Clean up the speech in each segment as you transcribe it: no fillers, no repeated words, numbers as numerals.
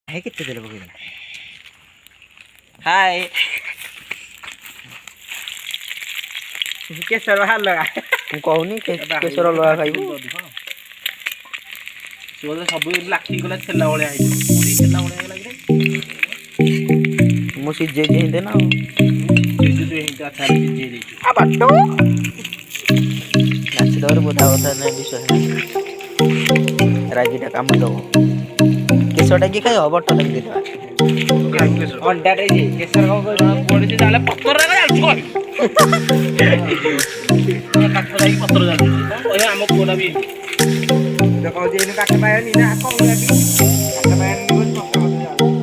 है कितने तेल पकड़ हाय केसर बाहर लगा ମୁଁ କହୁନି କେଶର ଲଗା ଖାଇବୁ ସିଏ ସବୁ ଲାଖି ଗଲା ଛେଲା ଭଳିଆ ହେଇଛି ପୁରୀ ଛେଲା ଭଳିଆ ହେଇଗଲା କି ମୁଁ ସିଝେଇଛି ହେନ୍ତି ନା ଆଉ आ बट्टू ନାଚି ଦେବାରେ ବୋଧା କଥା ନାହିଁ ବିଶ୍ୱାସ ନାହିଁ ରାଗିଟା କାମ ଦେବ କେଶରଟା କିଏ ଖାଇବ ବଟଟା ବି ଦେଇଦେବା अंडा रे जी केसर को ପଡିଛି ତାହେଲେ ପତ୍ର ଯାଉଛି କାଠ ଯାଇକି ପତ୍ର ଯାଉଛି କହିବା ଆମ ପୁଅଟା ବି तो कहो जे काट पायनी ना कौन लागी काट पायनी बोल पक्का मत जा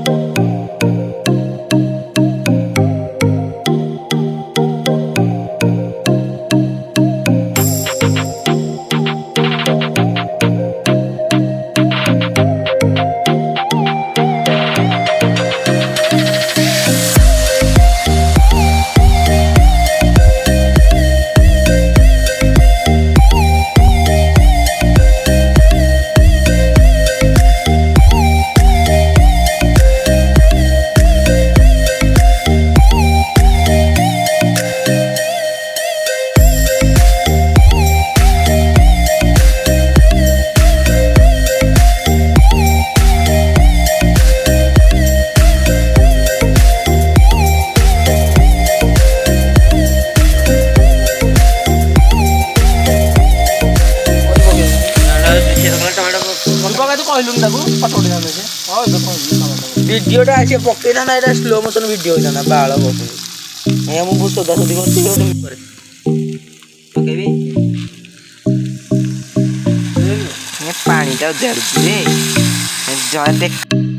ଭିଡ଼ିଓଟା ଆସିବ ପକେଇନା ନା ଏଇଟା ସ୍ଲୋ ମୋସନ ଭିଡ଼ିଓ ହେଇଥାନ୍ତା ବାଳ ପକେଇ ଆଜ୍ଞା ମୁଁ ବହୁତ ସଦାସଦି କରୁଛି ଗୋଟେ ପକେଇବି ପାଣିଟା ଜାରୁଛି ରେ ଦେଖ